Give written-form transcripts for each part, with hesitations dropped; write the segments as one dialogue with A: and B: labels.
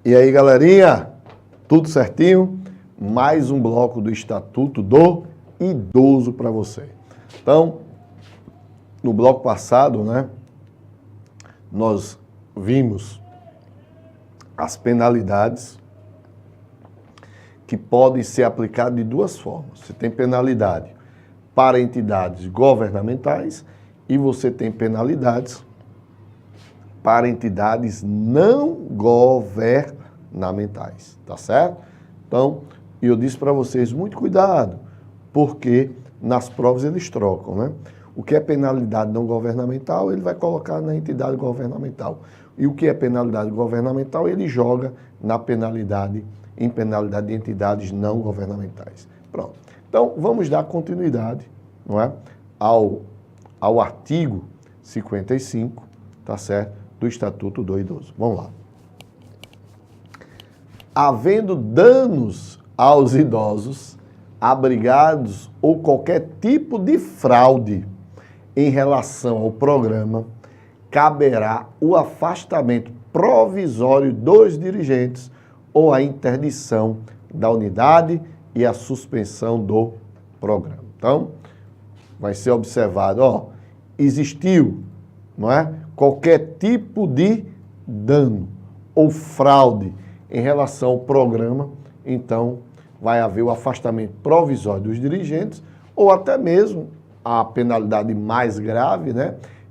A: E aí, galerinha? Tudo certinho? Mais um bloco do Estatuto do Idoso para você. Então, no bloco passado, nós vimos as penalidades que podem ser aplicadas de duas formas. Você tem penalidade para entidades governamentais e você tem penalidades para entidades não governamentais, tá certo? Então, eu disse para vocês, muito cuidado, porque nas provas eles trocam, O que é penalidade não governamental, ele vai colocar na entidade governamental. E o que é penalidade governamental, ele joga em penalidade de entidades não governamentais. Pronto. Então, vamos dar continuidade, ao artigo 55, tá certo? Do Estatuto do Idoso. Vamos lá. Havendo danos aos idosos, abrigados ou qualquer tipo de fraude em relação ao programa, caberá o afastamento provisório dos dirigentes ou a interdição da unidade e a suspensão do programa. Então, vai ser observado, existiu, qualquer tipo de dano ou fraude em relação ao programa, então vai haver o afastamento provisório dos dirigentes ou até mesmo a penalidade mais grave,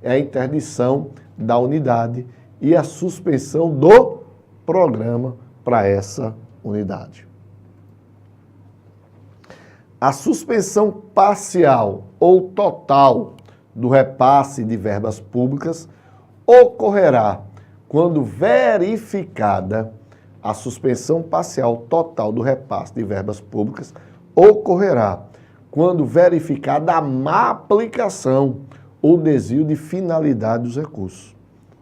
A: é a interdição da unidade e a suspensão do programa para essa unidade. A suspensão parcial ou total do repasse de verbas públicas ocorrerá quando verificada a suspensão parcial total do repasse de verbas públicas ocorrerá quando verificada a má aplicação ou desvio de finalidade dos recursos.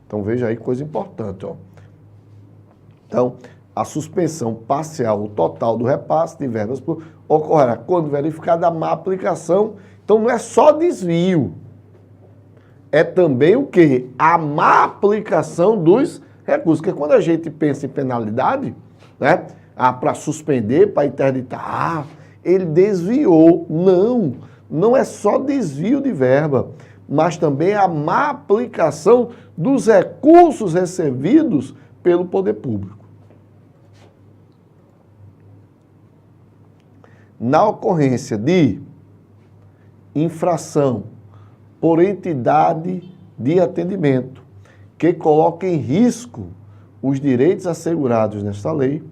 A: Então veja aí coisa importante, Então, a suspensão parcial ou total do repasse de verbas públicas ocorrerá quando verificada a má aplicação. Então não é só desvio, é também o quê? A má aplicação dos recursos. Porque quando a gente pensa em penalidade, para suspender, para interditar, ele desviou. Não é só desvio de verba, mas também a má aplicação dos recursos recebidos pelo poder público. Na ocorrência de infração por entidade de atendimento que coloque em risco os direitos assegurados nesta lei,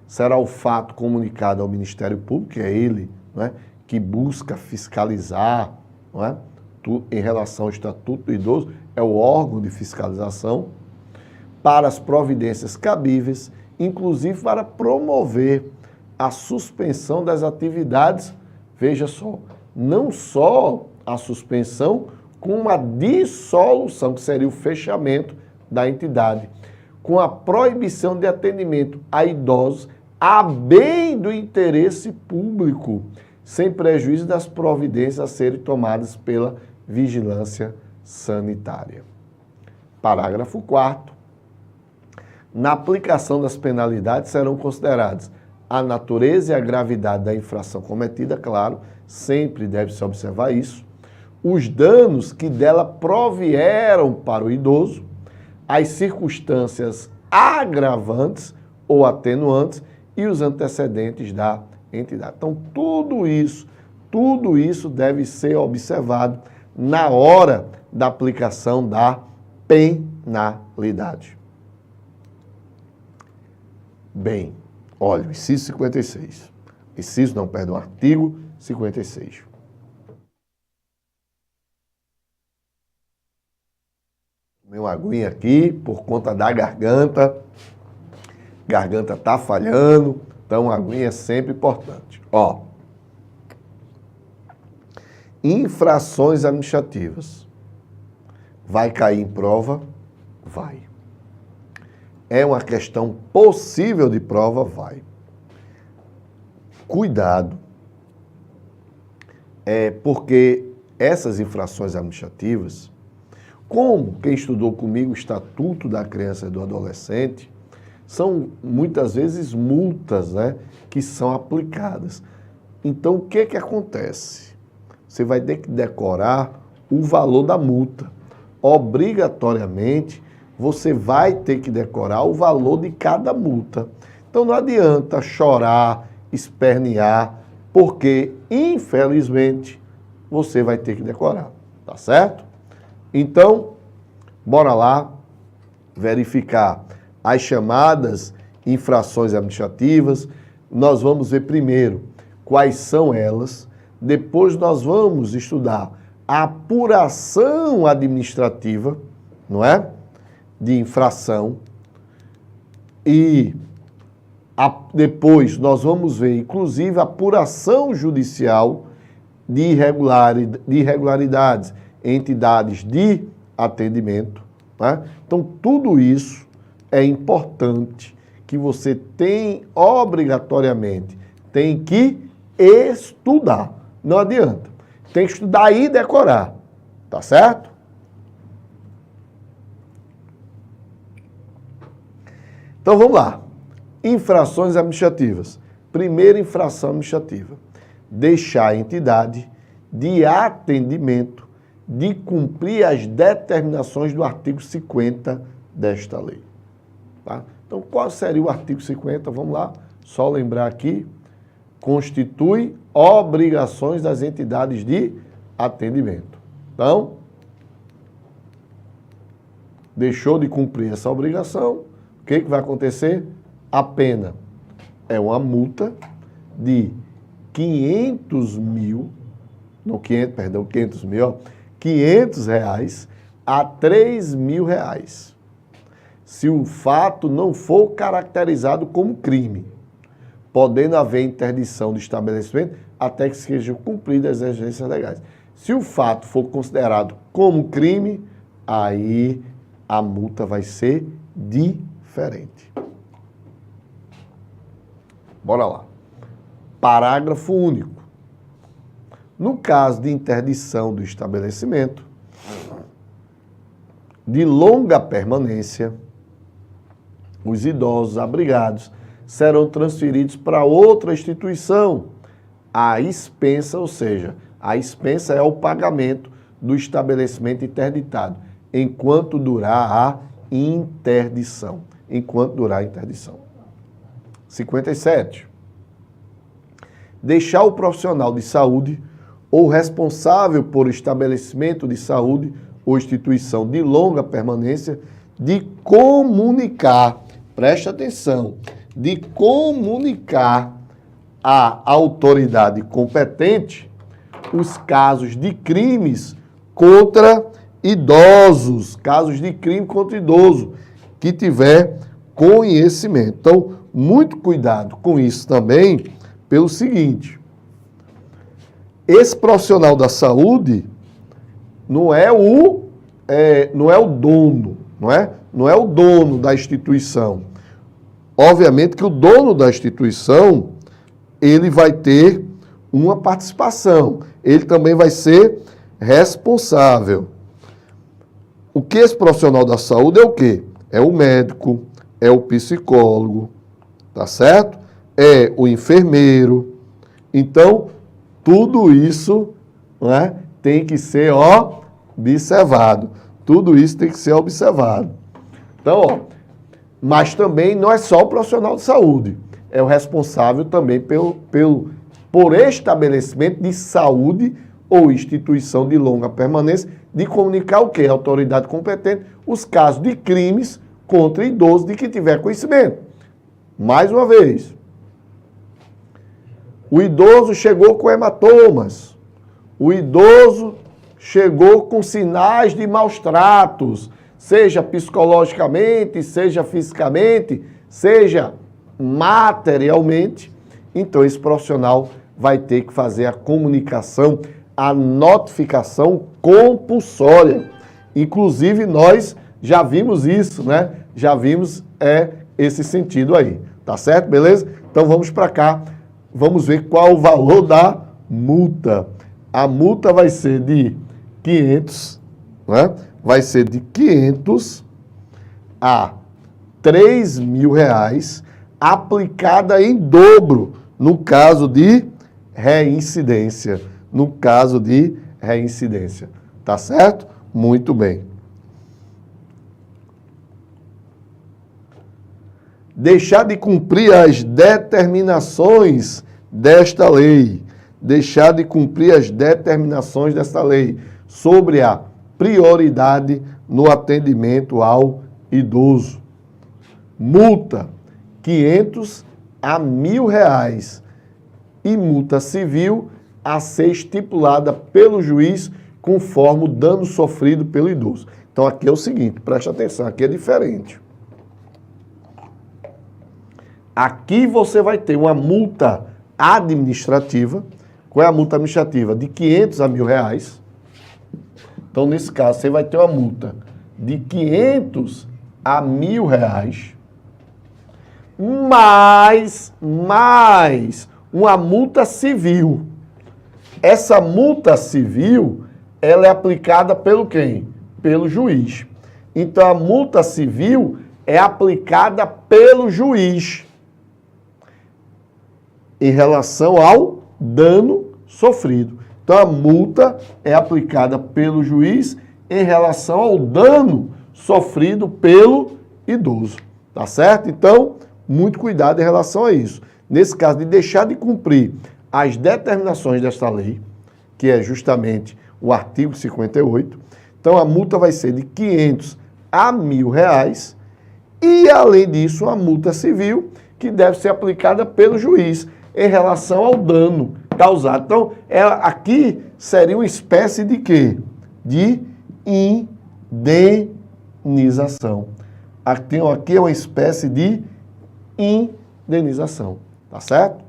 A: será o fato comunicado ao Ministério Público, que é ele que busca fiscalizar em relação ao Estatuto do Idoso, é o órgão de fiscalização, para as providências cabíveis, inclusive para promover a suspensão das atividades, veja só, não só a suspensão, com uma dissolução, que seria o fechamento da entidade, com a proibição de atendimento a idosos a bem do interesse público, sem prejuízo das providências a serem tomadas pela vigilância sanitária. Parágrafo 4º. Na aplicação das penalidades serão consideradas a natureza e a gravidade da infração cometida, claro, sempre deve-se observar isso, os danos que dela provieram para o idoso, as circunstâncias agravantes ou atenuantes e os antecedentes da entidade. Então, tudo isso deve ser observado na hora da aplicação da penalidade. Bem, olha, inciso 56. Artigo 56. Meu aguinha aqui, por conta da garganta. Garganta tá falhando, então a aguinha é sempre importante. Infrações administrativas. Vai cair em prova? Vai. É uma questão possível de prova? Vai. Cuidado. Porque essas infrações administrativas, como quem estudou comigo o Estatuto da Criança e do Adolescente, são muitas vezes multas, né, que são aplicadas. Então, o que que acontece? Você vai ter que decorar o valor da multa. Obrigatoriamente, você vai ter que decorar o valor de cada multa. Então, não adianta chorar, espernear, porque, infelizmente, você vai ter que decorar, tá certo? Então, bora lá verificar as chamadas infrações administrativas. Nós vamos ver primeiro quais são elas, depois nós vamos estudar a apuração administrativa, não é? De infração, e depois nós vamos ver, inclusive, a apuração judicial de irregularidades em entidades de atendimento. Né? Então, tudo isso é importante que você obrigatoriamente tem que estudar. Não adianta. Tem que estudar e decorar. Tá certo? Então, vamos lá. Infrações administrativas. Primeira infração administrativa. Deixar a entidade de atendimento de cumprir as determinações do artigo 50 desta lei. Tá? Então, qual seria o artigo 50? Vamos lá, só lembrar aqui. Constitui obrigações das entidades de atendimento. Então, deixou de cumprir essa obrigação, o que vai acontecer? A pena é uma multa de 500 mil, não 500, perdão, 500 mil, ó, 500 reais a 3 mil reais, se o fato não for caracterizado como crime, podendo haver interdição do estabelecimento até que sejam cumpridas as exigências legais. Se o fato for considerado como crime, aí a multa vai ser diferente. Bora lá. Parágrafo único. No caso de interdição do estabelecimento, de longa permanência, os idosos abrigados serão transferidos para outra instituição, à expensa, ou seja, a expensa é o pagamento do estabelecimento interditado, enquanto durar a interdição. Enquanto durar a interdição. 57. Deixar o profissional de saúde ou responsável por estabelecimento de saúde ou instituição de longa permanência de comunicar, preste atenção, de comunicar à autoridade competente os casos de crimes contra idosos, casos de crime contra idoso, que tiver conhecimento. Então, muito cuidado com isso também, pelo seguinte, esse profissional da saúde não é o dono, não é o dono da instituição. Obviamente que o dono da instituição, ele vai ter uma participação, ele também vai ser responsável. O que esse profissional da saúde é o quê? É o médico, é o psicólogo, tá certo? É o enfermeiro. Então, tudo isso, né, tem que ser observado. Tudo isso tem que ser observado. Então, mas também não é só o profissional de saúde, é o responsável também por estabelecimento de saúde ou instituição de longa permanência, de comunicar o quê? A autoridade competente, os casos de crimes contra idosos de que tiver conhecimento. Mais uma vez, o idoso chegou com hematomas, o idoso chegou com sinais de maus tratos, seja psicologicamente, seja fisicamente, seja materialmente. Então, esse profissional vai ter que fazer a comunicação, a notificação compulsória. Inclusive, nós já vimos isso, né? Já vimos esse sentido aí. Tá certo? Beleza? Então, vamos para cá. Vamos ver qual o valor da multa. A multa vai ser de 500, né? Vai ser de 500 a R$3.000 aplicada em dobro no caso de reincidência. No caso de reincidência. Tá certo? Muito bem. Deixar de cumprir as determinações desta lei. Deixar de cumprir as determinações desta lei sobre a prioridade no atendimento ao idoso. Multa, R$500 a R$1.000 e multa civil a ser estipulada pelo juiz conforme o dano sofrido pelo idoso. Então aqui é o seguinte, preste atenção, aqui é diferente. Aqui você vai ter uma multa administrativa. Qual é a multa administrativa? De R$500 a R$1.000. Então, nesse caso, você vai ter uma multa de R$500 a R$1.000, mais uma multa civil. Essa multa civil, ela é aplicada pelo quem? Pelo juiz. Então, a multa civil é aplicada pelo juiz em relação ao dano sofrido. Então, a multa é aplicada pelo juiz em relação ao dano sofrido pelo idoso. Tá certo? Então, muito cuidado em relação a isso. Nesse caso, de deixar de cumprir as determinações desta lei, que é justamente o artigo 58, então a multa vai ser de R$500 a R$1.000 e, além disso, uma multa civil que deve ser aplicada pelo juiz em relação ao dano causado. Então, aqui seria uma espécie de quê? De indenização. Aqui é uma espécie de indenização. Tá certo?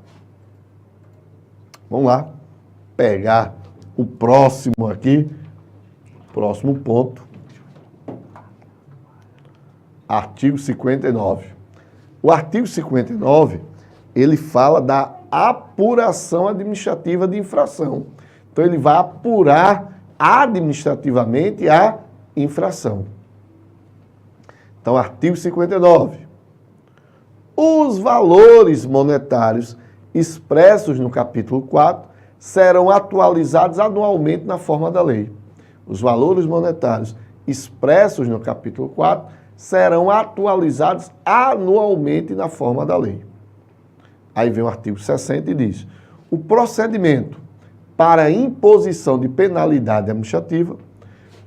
A: Vamos lá. Pegar o próximo aqui. Próximo ponto. Artigo 59. O artigo 59, ele fala da apuração administrativa de infração. Então, ele vai apurar administrativamente a infração. Então, artigo 59. Os valores monetários expressos no capítulo 4 serão atualizados anualmente na forma da lei. Os valores monetários expressos no capítulo 4 serão atualizados anualmente na forma da lei. Aí vem o artigo 60 e diz: o procedimento para imposição de penalidade administrativa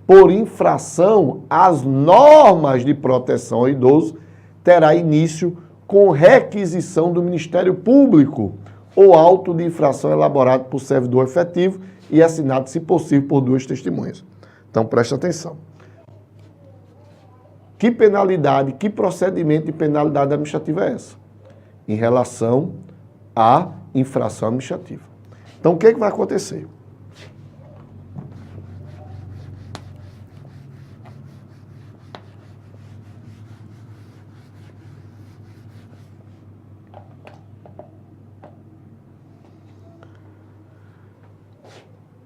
A: por infração às normas de proteção ao idoso terá início com requisição do Ministério Público ou auto de infração elaborado por servidor efetivo e assinado, se possível, por 2 testemunhas. Então, preste atenção. Que penalidade, que procedimento de penalidade administrativa é essa? Em relação à infração administrativa. Então, o que vai acontecer?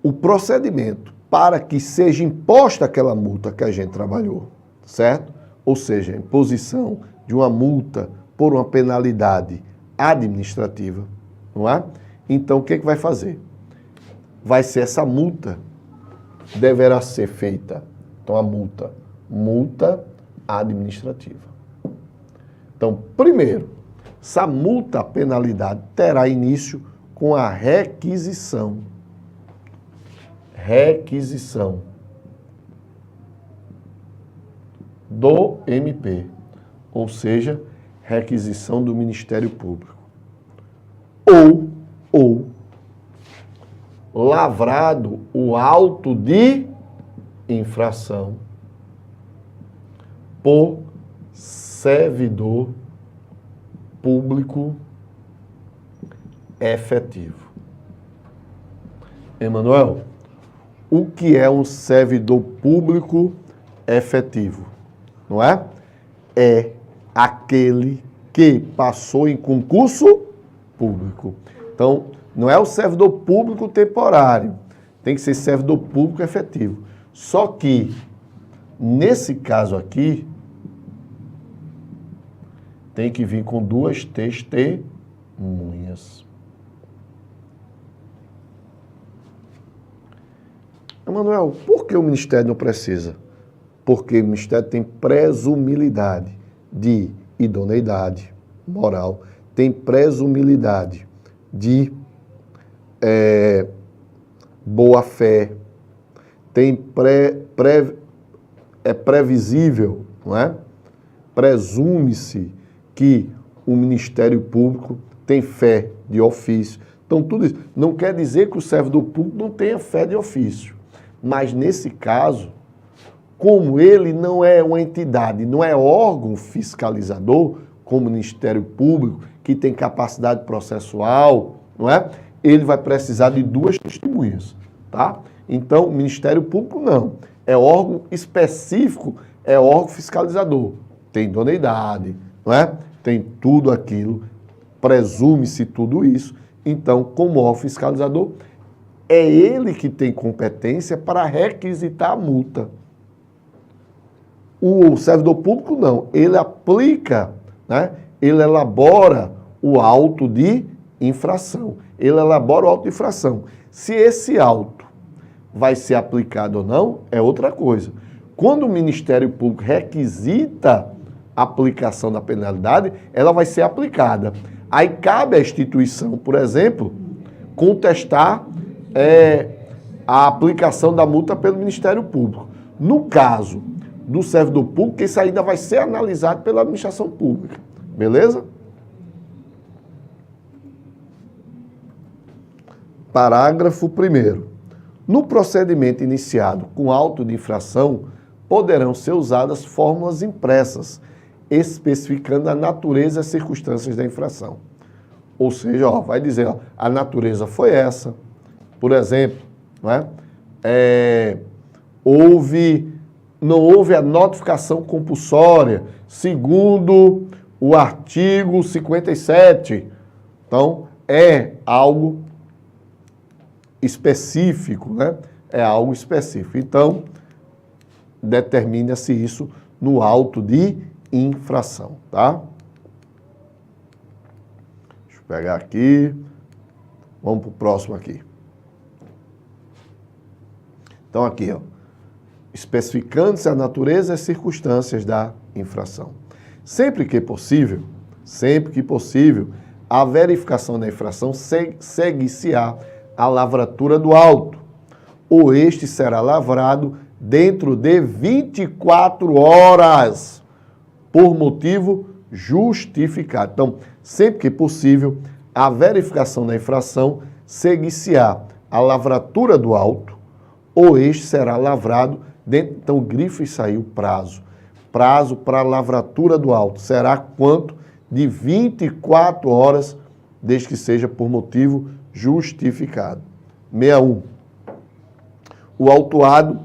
A: O procedimento para que seja imposta aquela multa que a gente trabalhou, certo? Ou seja, a imposição de uma multa por uma penalidade administrativa, não é? Então, o que vai fazer? Vai ser essa multa, deverá ser feita, então a multa administrativa. Então, primeiro, essa multa, a penalidade, terá início com a requisição do MP, ou seja, requisição do Ministério Público. Ou lavrado o auto de infração por servidor público efetivo. Emanuel, o que é um servidor público efetivo? Não é? É aquele que passou em concurso público. Então, não é o servidor público temporário, tem que ser servidor público efetivo. Só que, nesse caso aqui, Tem que vir com 2 testemunhas. Emanuel, por que o Ministério não precisa? Porque o Ministério tem presumibilidade de idoneidade moral, tem presumibilidade de boa-fé, tem é previsível, não é? Presume-se que o Ministério Público tem fé de ofício. Então, tudo isso não quer dizer que o servidor público não tenha fé de ofício. Mas, nesse caso, como ele não é uma entidade, não é órgão fiscalizador, como o Ministério Público, que tem capacidade processual, não é? Ele vai precisar de 2 testemunhas, tá? Então, o Ministério Público não. É órgão específico, é órgão fiscalizador. Tem idoneidade, não é? Tem tudo aquilo, presume-se tudo isso. Então, como órgão fiscalizador, é ele que tem competência para requisitar a multa. O servidor público não. Ele aplica, né? Ele elabora o auto de infração. Ele elabora o auto de infração. Se esse auto vai ser aplicado ou não, é outra coisa. Quando o Ministério Público requisita a aplicação da penalidade, ela vai ser aplicada. Aí cabe à instituição, por exemplo, contestar a aplicação da multa pelo Ministério Público. No caso do servidor público, isso ainda vai ser analisado pela administração pública. Beleza? Parágrafo 1º. No procedimento iniciado com auto de infração, poderão ser usadas fórmulas impressas, especificando a natureza e as circunstâncias da infração. Ou seja, vai dizer, a natureza foi essa. Por exemplo, não é? Não houve a notificação compulsória, segundo o artigo 57. Então, é algo específico, né? É algo específico. Então, determina-se isso no auto de infração, tá? Deixa eu pegar aqui. Vamos para o próximo aqui. Então, aqui, ó. Especificando-se a natureza e as circunstâncias da infração. Sempre que possível, a verificação da infração segue-se-á a lavratura do auto, ou este será lavrado dentro de 24 horas, por motivo justificado. Então, sempre que possível, a verificação da infração segue-se-á a lavratura do auto, ou este será lavrado dentro... Então, grifa isso aí, o prazo. Prazo para a lavratura do auto será quanto? De 24 horas, desde que seja por motivo justificado. 61. O autuado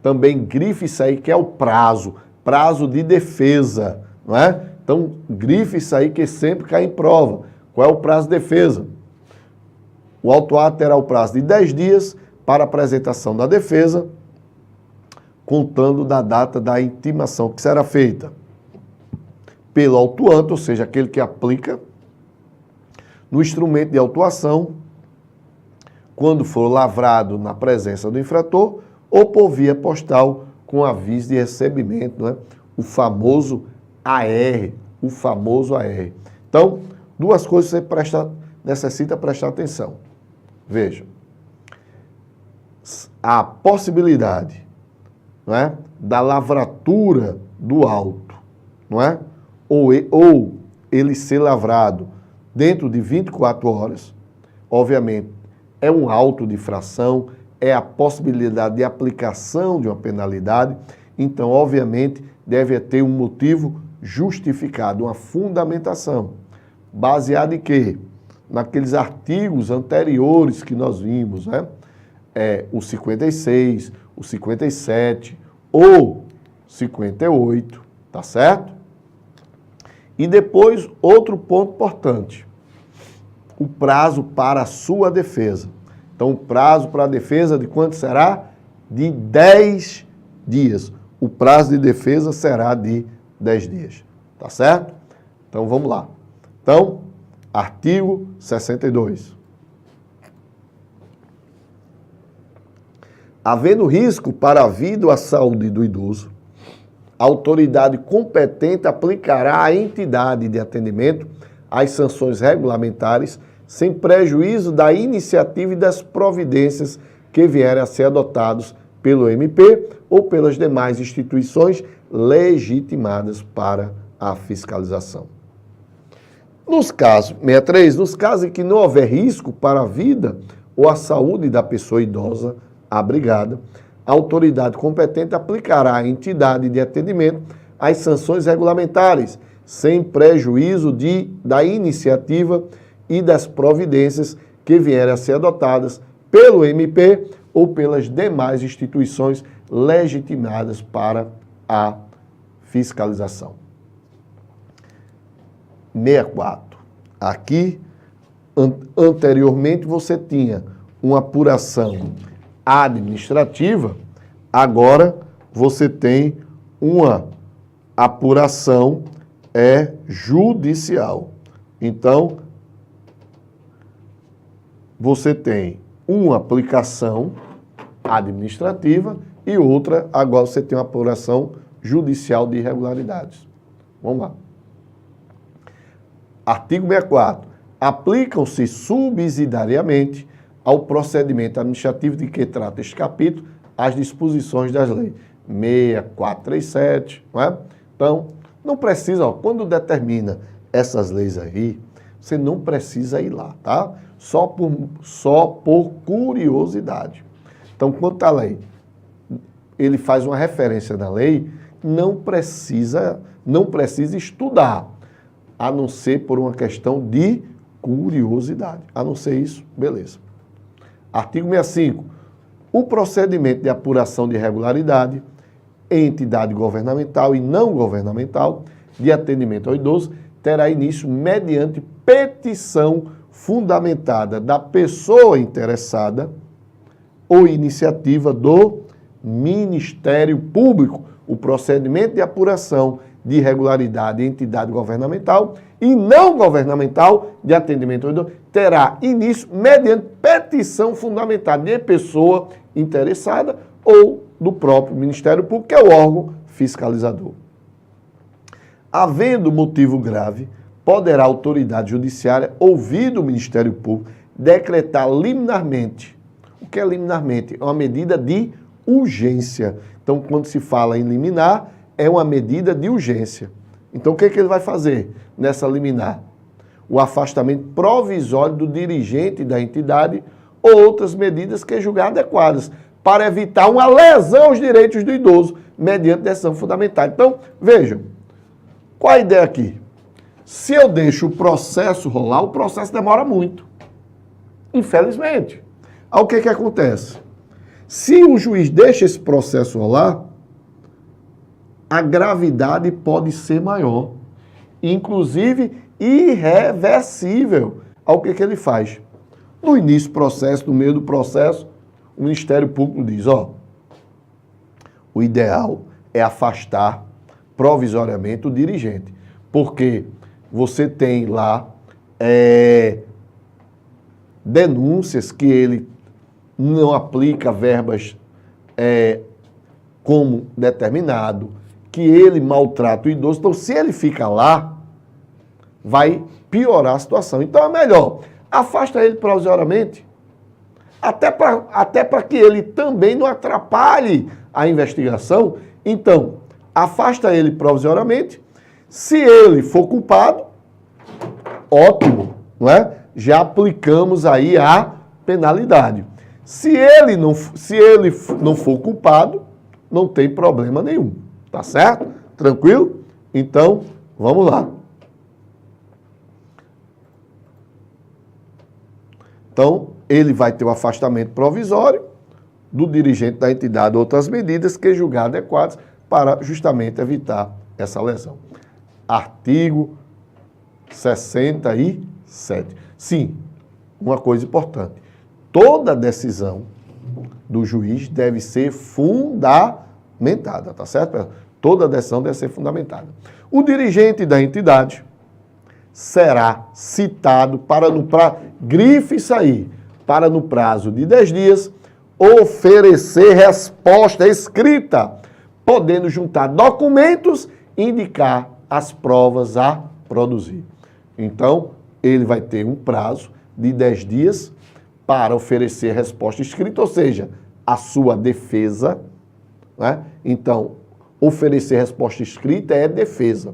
A: também grife isso aí, que é o prazo de defesa, não é? Então, grife isso aí, que sempre cai em prova. Qual é o prazo de defesa? O autuado terá o prazo de 10 dias para apresentação da defesa, contando da data da intimação que será feita pelo autuante, ou seja, aquele que aplica no instrumento de autuação, quando for lavrado na presença do infrator, ou por via postal com aviso de recebimento, né? O famoso AR, Então, duas coisas que você necessita prestar atenção. Veja, a possibilidade, não é, da lavratura do auto, não é? Ou ele ser lavrado dentro de 24 horas, obviamente, é um auto de infração, é a possibilidade de aplicação de uma penalidade, então, obviamente, deve ter um motivo justificado, uma fundamentação, baseada em quê? Naqueles artigos anteriores que nós vimos, né? O 56, o 57 ou 58, tá certo? E depois, outro ponto importante, o prazo para a sua defesa. Então, o prazo para a defesa de quanto será? De 10 dias. O prazo de defesa será de 10 dias, tá certo? Então, vamos lá. Então, artigo 62. Havendo risco para a vida ou a saúde do idoso, a autoridade competente aplicará à entidade de atendimento as sanções regulamentares, sem prejuízo da iniciativa e das providências que vierem a ser adotados pelo MP ou pelas demais instituições legitimadas para a fiscalização. Nos casos, 63, nos casos em que não houver risco para a vida ou a saúde da pessoa idosa abrigada, a autoridade competente aplicará à entidade de atendimento as sanções regulamentares, sem prejuízo da iniciativa e das providências que vierem a ser adotadas pelo MP ou pelas demais instituições legitimadas para a fiscalização. 64. Aqui, anteriormente, você tinha uma apuração administrativa, agora você tem uma apuração judicial. Então, você tem uma aplicação administrativa e outra, agora você tem uma apuração judicial de irregularidades. Vamos lá. Artigo 64. Aplicam-se subsidiariamente ao procedimento administrativo de que trata este capítulo as disposições das leis 6437, não é? Então, não precisa, quando determina essas leis aí, você não precisa ir lá, tá? Só por curiosidade. Então, quanto à lei, ele faz uma referência na lei, não precisa estudar, a não ser por uma questão de curiosidade. A não ser isso, beleza. Artigo 65. O procedimento de apuração de irregularidade em entidade governamental e não governamental de atendimento ao idoso terá início mediante petição fundamentada da pessoa interessada ou iniciativa do Ministério Público. O procedimento de apuração de irregularidade em entidade governamental e não governamental de atendimento ao idoso terá início mediante petição fundamentada de pessoa interessada ou do próprio Ministério Público, que é o órgão fiscalizador. Havendo motivo grave, poderá a autoridade judiciária, ouvido o Ministério Público, decretar liminarmente. O que é liminarmente? É uma medida de urgência. Então, quando se fala em liminar, é uma medida de urgência. Então, o que ele vai fazer nessa liminar? O afastamento provisório do dirigente da entidade ou outras medidas que julgar adequadas para evitar uma lesão aos direitos do idoso mediante decisão fundamental. Então, vejam, qual a ideia aqui? Se eu deixo o processo rolar, o processo demora muito. Infelizmente. Aí o que acontece? Se o juiz deixa esse processo rolar, a gravidade pode ser maior, inclusive irreversível. Ao que ele faz? No início do processo, no meio do processo, o Ministério Público diz, o ideal é afastar provisoriamente o dirigente, porque você tem lá denúncias que ele não aplica verbas como determinado, que ele maltrata o idoso. Então, se ele fica lá, vai piorar a situação. Então, é melhor afasta ele provisoriamente, até para que ele também não atrapalhe a investigação. Então, afasta ele provisoriamente. Se ele for culpado, ótimo, não é? Já aplicamos aí a penalidade. Se ele não for culpado, não tem problema nenhum. Tá certo? Tranquilo? Então, vamos lá. Então, ele vai ter o afastamento provisório do dirigente da entidade, outras medidas que julgar adequadas para justamente evitar essa lesão. Artigo 67. Sim, uma coisa importante. Toda decisão do juiz deve ser fundamentada, tá certo? Toda decisão deve ser fundamentada. O dirigente da entidade será citado para no prazo, grife isso aí, para no prazo de 10 dias, oferecer resposta escrita, podendo juntar documentos e indicar as provas a produzir. Então, ele vai ter um prazo de 10 dias para oferecer resposta escrita, ou seja, a sua defesa, né? Então, oferecer resposta escrita é defesa.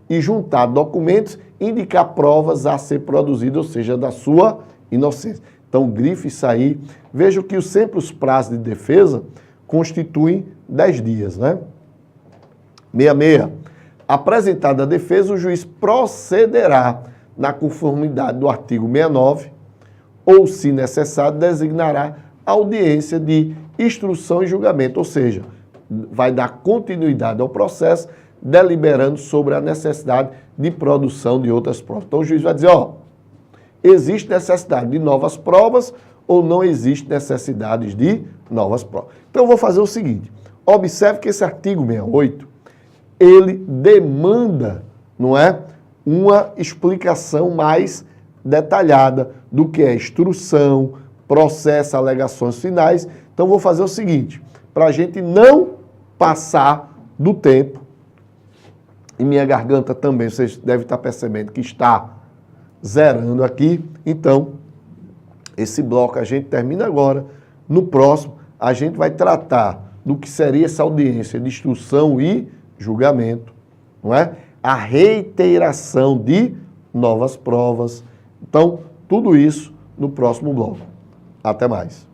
A: E juntar documentos, indicar provas a ser produzidas, ou seja, da sua inocência. Então, grife isso aí. Veja que sempre os prazos de defesa constituem 10 dias, né? 66. Apresentada a defesa, o juiz procederá na conformidade do artigo 69 ou, se necessário, designará audiência de instrução e julgamento, ou seja, vai dar continuidade ao processo, deliberando sobre a necessidade de produção de outras provas. Então, o juiz vai dizer, ó, existe necessidade de novas provas ou não existe necessidade de novas provas. Então, eu vou fazer o seguinte, observe que esse artigo 68, ele demanda, não é, uma explicação mais detalhada do que é instrução, processo, alegações finais. Então, vou fazer o seguinte, para a gente não passar do tempo, e minha garganta também, vocês devem estar percebendo que está zerando aqui. Então, esse bloco a gente termina agora. No próximo, a gente vai tratar do que seria essa audiência de instrução e julgamento, não é? A reiteração de novas provas. Então, tudo isso no próximo bloco. Até mais.